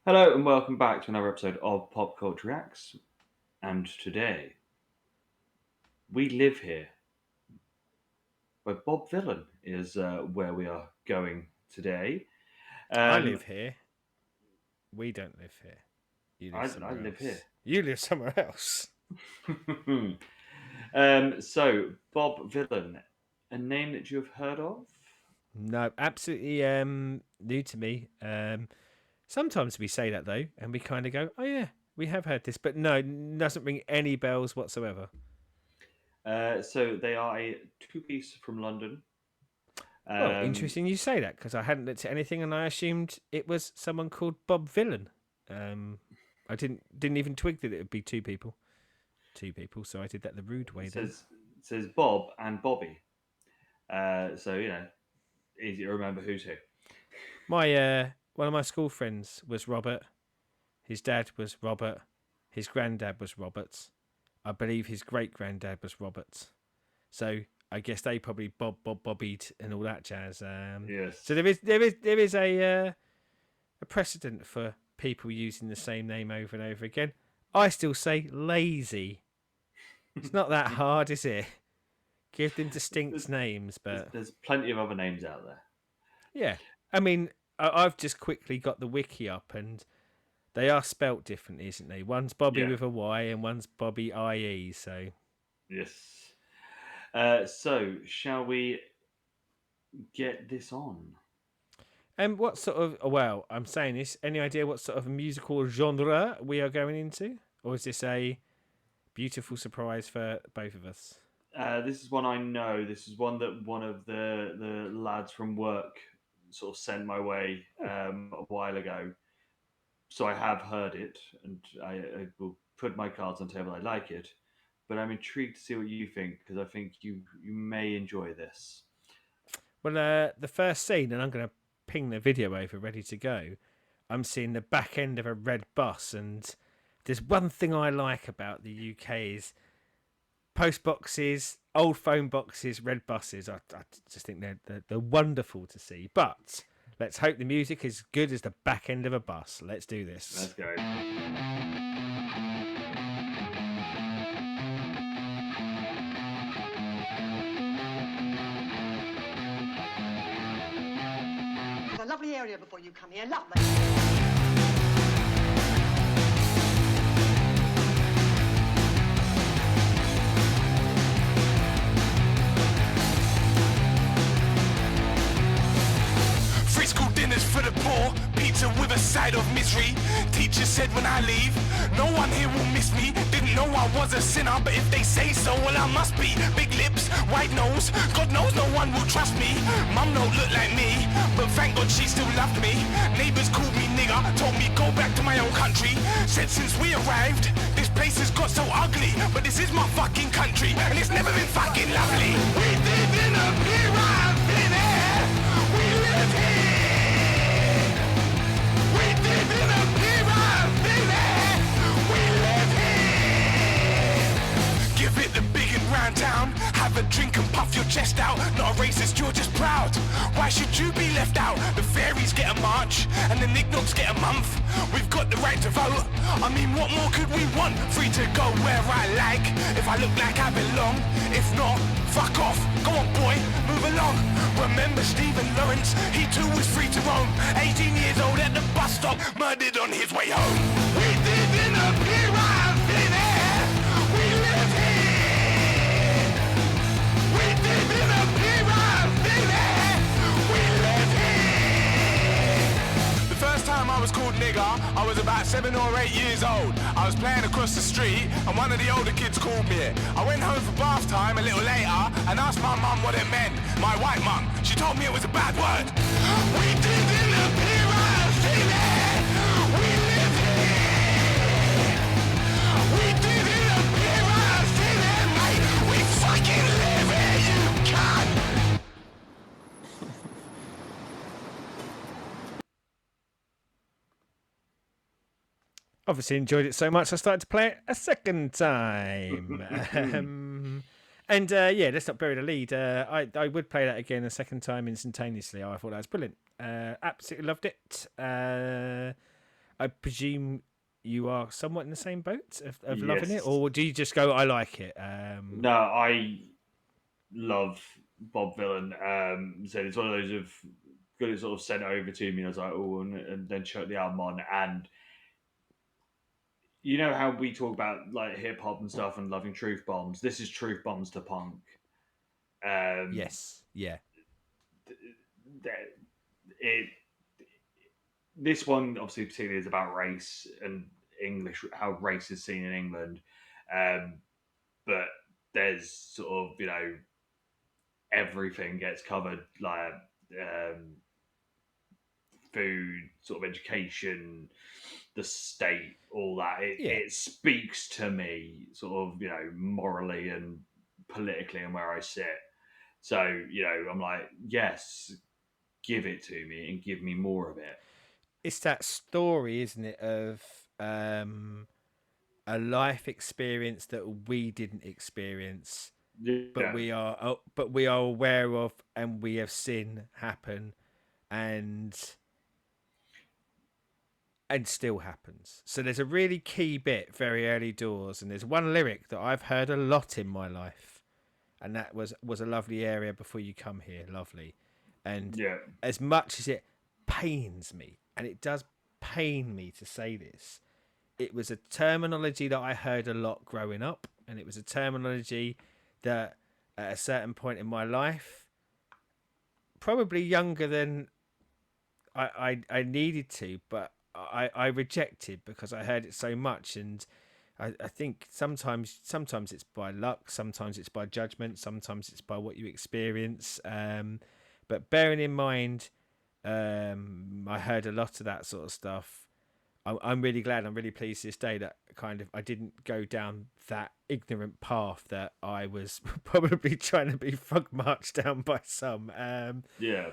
Hello and welcome back to another episode of Pop Culture Reacts. And today, We Live Here by Bob Vylan is where we are going today. I Um, live here. We don't live here. You live I somewhere live here. else. You live somewhere else. So, Bob Vylan, a name that you have heard of? No, absolutely new to me. Sometimes we say that though, and we kind of go, "Oh yeah, we have heard this," but no, doesn't ring any bells whatsoever. So, they are a two-piece from London. Well, Um, interesting you say that because I hadn't looked at anything and I assumed it was someone called Bob Vylan. Um, I didn't even twig that it would be two people. So I did that the rude way it then. says, it says Bob and Bobby. So, easy to remember who's who. My one of my school friends was Robert. His dad was Robert. His granddad was Roberts. I believe his great granddad was Roberts. So I guess they probably Bobbied and all that jazz. So Yes. there is a precedent for people using the same name over and over again. I still say lazy. It's not that hard, is it? Give them distinct there's, names, but there's plenty of other names out there. yeah. I mean, I've just quickly got the wiki up, and they are spelt differently, isn't they? One's Bobby Yeah. with a Y, and one's Bobby IE. So Yes. So, shall we get this on? And what sort of, well, I'm saying this, any idea what sort of musical genre we are going into? Or is this a beautiful surprise for both of us? This is one I know. This is one that one of the lads from work sort of sent my way Oh, a while ago. So I have heard it, and I will put my cards on the table. I like it, but I'm intrigued to see what you think because I think you may enjoy this. well, the first scene, and I'm going to ping the video over ready to go. I'm seeing the back end of a red bus, and there's one thing I like about the UK is post boxes, old phone boxes, red buses. I just think they're wonderful to see. But let's hope the music is good as the back end of a bus. Let's do this. Let's go. It's a lovely area before you come here, lovely. Free school dinners for the poor, pizza with a side of misery. Teacher said when I leave, no one here will miss me. Didn't know I was a sinner, but if they say so, well I must be. Big lips, white nose, God knows no one will trust me. Mum don't look like me, but thank God she still loved me. Neighbours called me nigger, told me go back to my own country. Said since we arrived, this place has got so ugly, but this is my fucking country, and it's never been fucking lovely. We live in a pyramid, we live here. We live in a pyramid, we live here. Give it the big and round town, have a drink and puff your chest out. Not a racist, you're just proud. Why should you be left out? The fairies get a march, and the knickknacks get a month. We've got the right to vote, I mean what more could we want? Free to go where I like, if I look like I belong. If not, fuck off, go on boy, move along. Remember Stephen Lawrence, he too was free to roam. 18 years old at the bus stop, murdered on his way home. We live in a pyramid, we live here. We live in a pyramid, we live here. The first time I was called nigger, I was about 7 or 8 years old. I was playing across the street and one of the older kids called me it. I went home for bath time a little later and asked my mum what it meant. My white mum, she told me it was a bad word. We live in a pyramid, we live here. We live in a pyramid, mate. We fucking live here, you cunt. Obviously enjoyed it so much I started to play it a second time. Yeah, let's not bury the lead. I would play that again a second time instantaneously. I thought that was brilliant. Absolutely loved it. I presume you are somewhat in the same boat of loving it, Yes. or do you just go, I like it? No, I love Bob Vylan. So it's one of those of got it sort of sent over to me. And I was like, oh, and then chucked the album on. And you know how we talk about like hip hop and stuff and loving truth bombs. This is truth bombs to punk. Um, Yes, yeah, th- it this one obviously particularly is about race and English, how race is seen in England. Um, but there's sort of everything gets covered, like um, food, sort of education, the state, all that. yeah. It speaks to me, sort of morally and politically, and where I sit. So I'm like, yes, give it to me and give me more of it. It's that story, isn't it, of a life experience that we didn't experience, but Yeah, we are aware of, and we have seen happen, and still happens. So there's a really key bit very early doors, and there's one lyric that I've heard a lot in my life, and that was a lovely area before you come here, lovely. And yeah, as much as it pains me, and it does pain me to say this, it was a terminology that I heard a lot growing up, and it was a terminology that at a certain point in my life, probably younger than I needed to, but I rejected because I heard it so much. And I think sometimes it's by luck, sometimes it's by judgment, sometimes it's by what you experience. But bearing in mind, I heard a lot of that sort of stuff. I'm really glad, I'm really pleased this day that kind of I didn't go down that ignorant path that I was probably trying to be frog marched down by some. yeah,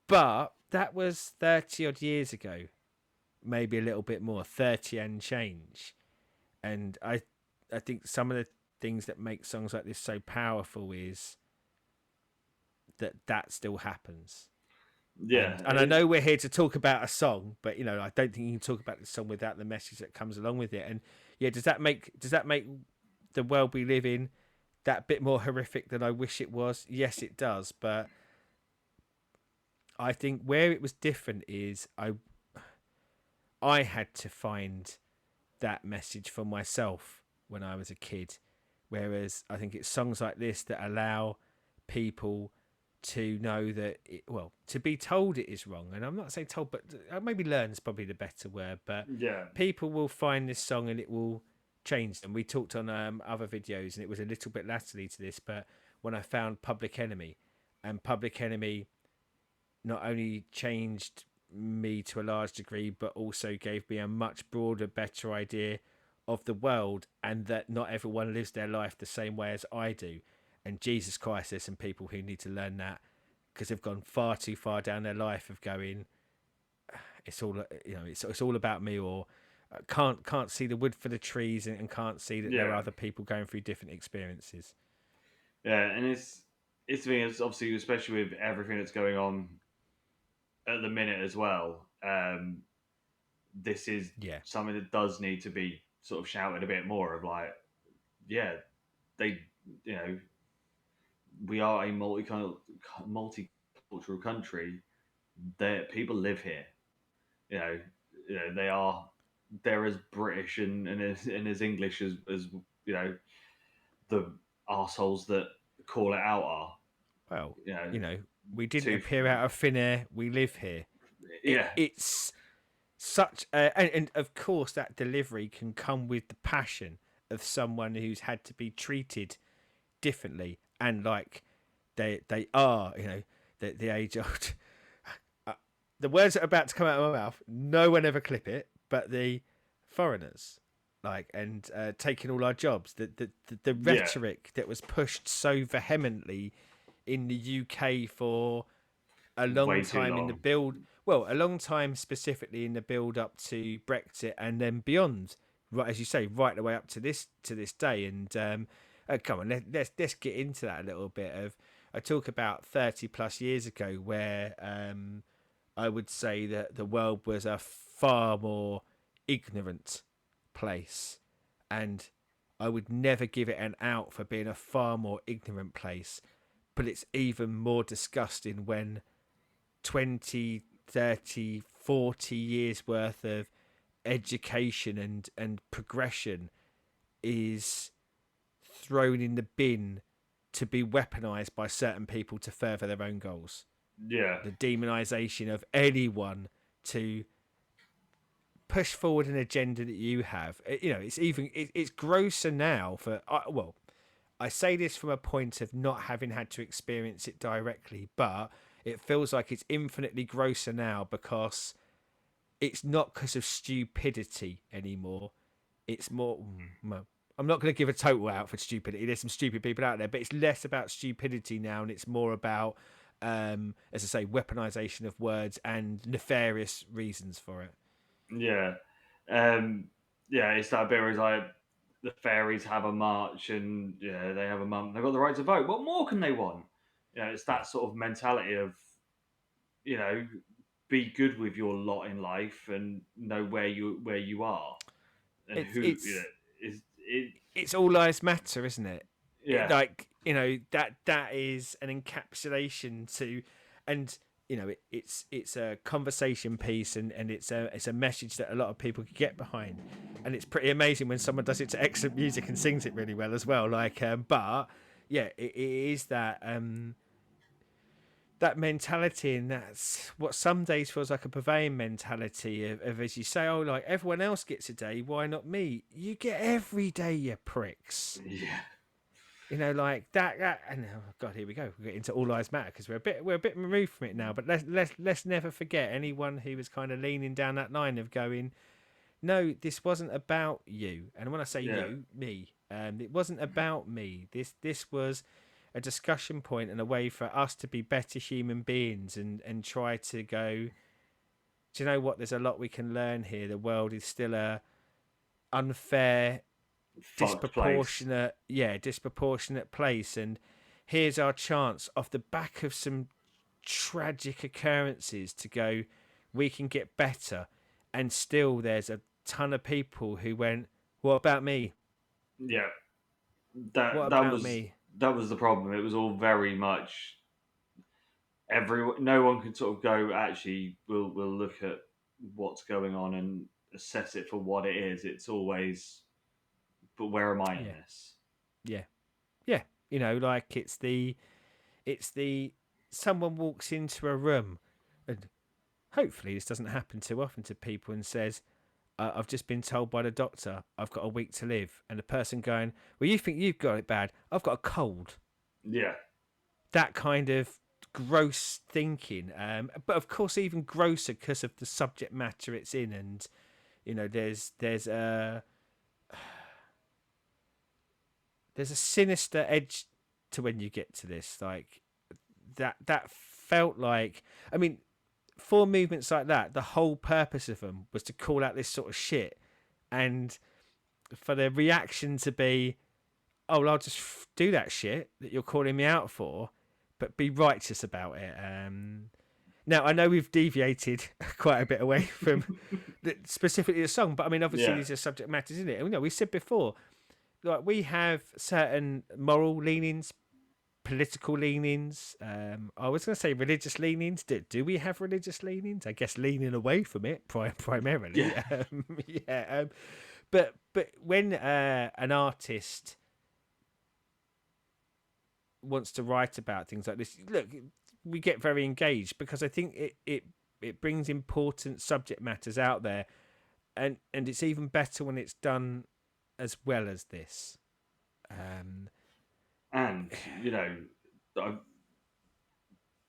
But that was 30 odd years ago, maybe a little bit more, 30 and change. And I think some of the things that make songs like this so powerful is that still happens. yeah. And I know we're here to talk about a song, but I don't think you can talk about the song without the message that comes along with it. And yeah, does that make the world we live in that bit more horrific than I wish it was? Yes, it does. But I think where it was different is I had to find that message for myself when I was a kid. Whereas I think it's songs like this that allow people to know that to be told it is wrong. And I'm not saying told, but maybe learn is probably the better word. But Yeah, people will find this song and it will change them. We talked on other videos, and it was a little bit latterly to this, but when I found Public Enemy, and Public Enemy not only changed me to a large degree, but also gave me a much broader, better idea of the world, and that not everyone lives their life the same way as I do. And Jesus Christ, there's some people who need to learn that because they've gone far too far down their life of going, it's all it's all about me, or can't see the wood for the trees, and can't see that there are yeah, other people going through different experiences. yeah. And it's the thing is obviously, especially with everything that's going on at the minute as well. This is Yeah. something that does need to be sort of shouted a bit more of like, yeah, they, you know, we are a multicultural country. That people live here. You know, they are they're as British and as English as the assholes that call it out are. Well, You know, we didn't to appear out of thin air. We live here. yeah, It's such and of course that delivery can come with the passion of someone who's had to be treated differently, and like they are the age old the words that are about to come out of my mouth, no one ever clip it, but the foreigners, like, and taking all our jobs, the yeah, rhetoric that was pushed so vehemently in the UK for a long way too time in the long. build, a long time specifically in the build up to Brexit, and then beyond, right, as you say, right the way up to this day. And come on, let's get into that a little bit. Of I talk about 30 plus years ago, where I would say that the world was a far more ignorant place, and I would never give it an out for being a far more ignorant place. But it's even more disgusting when 20, 30, 40 years worth of education and progression is thrown in the bin to be weaponized by certain people to further their own goals. Yeah. The demonization of anyone to push forward an agenda that you have. It's grosser now for I say this from a point of not having had to experience it directly, but it feels like it's infinitely grosser now because it's not because of stupidity anymore. It's more. Well, I'm not going to give a total out for stupidity. There's some stupid people out there, but it's less about stupidity now, and it's more about, as I say, weaponization of words and nefarious reasons for it. Yeah. It's that bit where it's like the fairies have a march and they have a month. They've got the right to vote. What more can they want? It's that sort of mentality of, you know, be good with your lot in life and know where you are and It's who it's is it. it's all lives matter, isn't it? Yeah, Like, that is an encapsulation to, and it's a conversation piece, and it's a message that a lot of people can get behind, and it's pretty amazing when someone does it to excellent music and sings it really well as well. Like, but yeah, it is that mentality, and that's what some days feels like a prevailing mentality of, as you say, oh, like everyone else gets a day, why not me? You get every day, you pricks. yeah, Like that, and oh God, here we go. We get into all lives matter because we're a bit removed from it now. But let's never forget anyone who was kind of leaning down that line of going, no, this wasn't about you. And when I say yeah. you, me, it wasn't about me. This was a discussion point and a way for us to be better human beings and try to go, do you know what? There's a lot we can learn here. The world is still a unfair, Fucked place. disproportionate place, and here's our chance off the back of some tragic occurrences to go, we can get better. And still there's a ton of people who went, what about me? Yeah, What that that about was me? that was the problem. It was all very much no one could sort of go. Actually, we'll look at what's going on and assess it for what it is. It's always, but where am I in Yeah, this? yeah, yeah. Like it's the someone walks into a room, and hopefully this doesn't happen too often to people, and says, I've just been told by the doctor I've got a week to live, and the person going, well, you think you've got it bad, I've got a cold. Yeah, That kind of gross thinking, but of course even grosser because of the subject matter it's in. And there's a sinister edge to when you get to this, like that felt like, I mean, for movements like that, the whole purpose of them was to call out this sort of shit, and for the reaction to be, oh, well, I'll just do that shit that you're calling me out for, but be righteous about it. Now, I know we've deviated quite a bit away from specifically the song, but I mean, obviously, yeah, these are subject matters, isn't it? We said before, like, we have certain moral leanings, political leanings. I was going to say religious leanings. Do we have religious leanings? I guess leaning away from it primarily. yeah, Yeah. But when an artist wants to write about things like this, look, we get very engaged because I think it brings important subject matters out there, and it's even better when it's done as well as this. and I,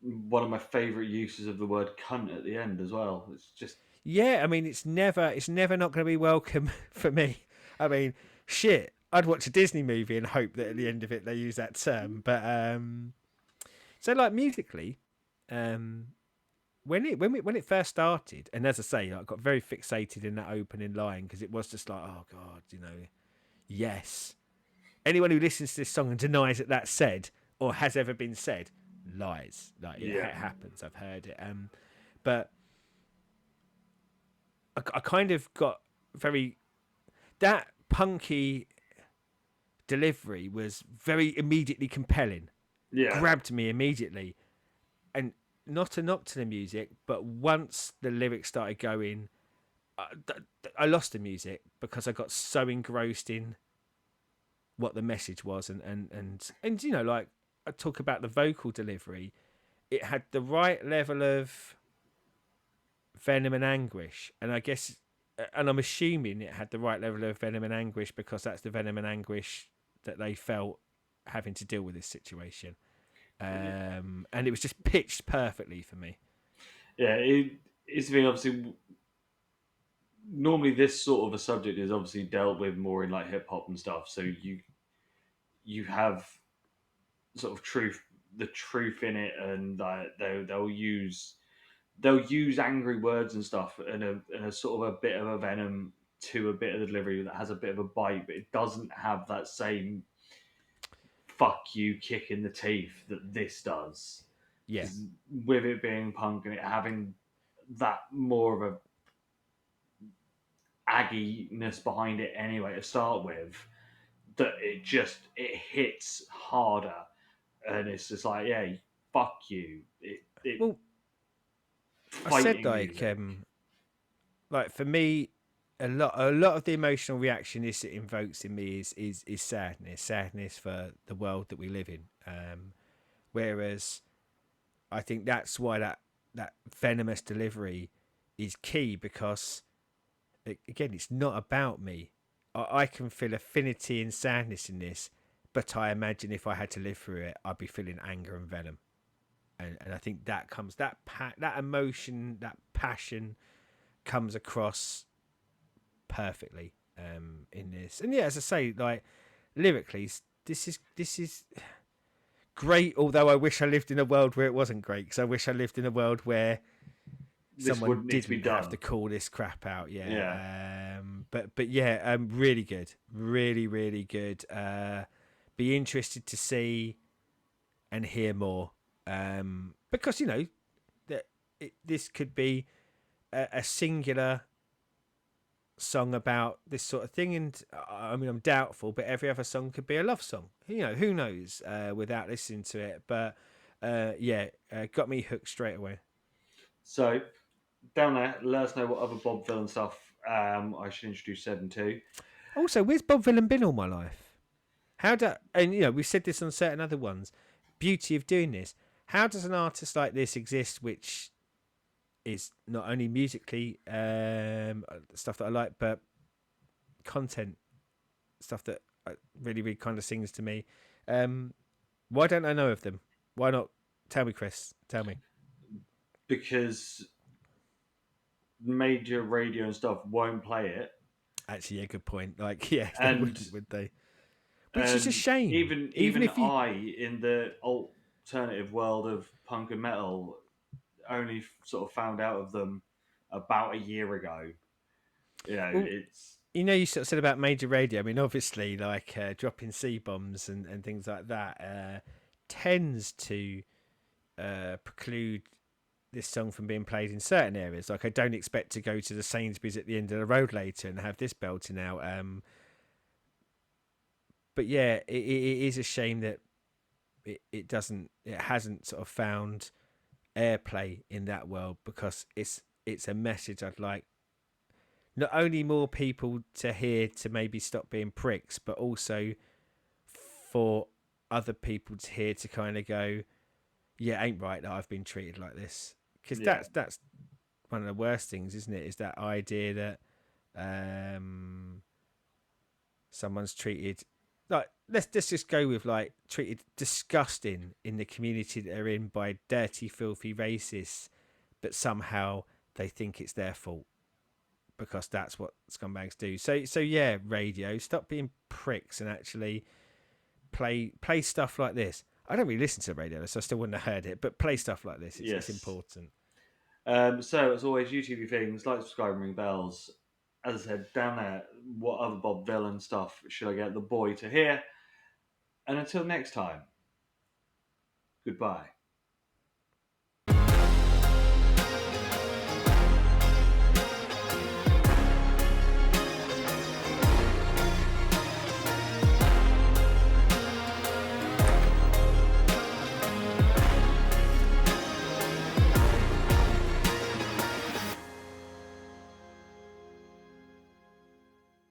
one of my favourite uses of the word cunt at the end as well. It's just Yeah, I mean, it's never not going to be welcome for me. I mean, shit, I'd watch a Disney movie and hope that at the end of it they use that term. But so like musically, when it first started, and as I say, I got very fixated in that opening line because it was just like, oh God, yes. Anyone who listens to this song and denies that that's said or has ever been said lies. Like, it yeah, happens. I've heard it. But I kind of got very that punky delivery was very immediately compelling, Yeah, grabbed me immediately, and not a knock to the music, but once the lyrics started going, I lost the music because I got so engrossed in what the message was, and you know, like I talk about the vocal delivery, it had the right level of venom and anguish, and I guess, and I'm assuming it had the right level of venom and anguish because that's the venom and anguish that they felt having to deal with this situation, and it was just pitched perfectly for me. yeah. It's the thing. Obviously, normally this sort of a subject is obviously dealt with more in like hip hop and stuff. So you have sort of the truth in it, and they'll use angry words and stuff, and a sort of a bit of a venom to a bit of the delivery that has a bit of a bite, but it doesn't have that same fuck you kick in the teeth that this does. Yeah. Because with it being punk and it having that more of a agginess behind it anyway to start with, that it hits harder, and it's just like, yeah, fuck you. It Well, I said fighting music. like for me, a lot of the emotional reaction this invokes in me is sadness for the world that we live in. Whereas I think that's why that venomous delivery is key because again, it's not about me. I can feel affinity and sadness in this, but I imagine if I had to live through it, I'd be feeling anger and venom. And I think that comes that emotion, that passion comes across perfectly in this. And yeah, as I say, like lyrically, this is great. Although I wish I lived in a world where it wasn't great, because I wish I lived in a world where This someone wouldn't need to be didn't have done. to call this crap out. Yeah. Yeah. But yeah, really good, really good. Be interested to see and hear more. Because you know that this could be a singular song about this sort of thing, and I mean I'm doubtful, but every other song could be a love song. You know, who knows without listening to it. But yeah, got me hooked straight away. So down there, let us know what other Bob Vylan stuff I should introduce Seb to. Also, where's Bob Vylan been all my life? How do and you know we've said this on certain other ones. Beauty of doing this. How does an artist like this exist, which is not only musically stuff that I like, but content stuff that really kind of sings to me. Why don't I know of them? Why not? Tell me, Chris. Tell me. Because major radio and stuff won't play it, Actually, yeah, good point. Like, yeah, they and wouldn't, would they? Which is a shame. Even even if you, I in the alternative world of punk and metal only sort of found out of them about a year ago. You know, well, it's you know, you sort of said about major radio. I mean, obviously, like dropping C bombs and things like that tends to preclude this song from being played in certain areas. Like, I don't expect to go to the Sainsbury's at the end of the road later and have this belting out. But yeah, it is a shame that it hasn't sort of found airplay in that world because it's a message I'd like not only more people to hear to maybe stop being pricks, but also for other people to hear to kind of go, yeah, ain't right that I've been treated like this. Because yeah, that's one of the worst things, isn't it? Is that idea that um, someone's treated like let's just go with like treated disgusting in the community that they're in by dirty, filthy racists, but somehow they think it's their fault because that's what scumbags do. So yeah, radio, stop being pricks and actually play stuff like this. I don't really listen to the radio, so I still wouldn't have heard it. But play stuff like this; it's yes. important. So as always, YouTube things, like, subscribe, and ring bells. As I said, down there, what other Bob Vylan stuff should I get the boy to hear? And until next time, goodbye.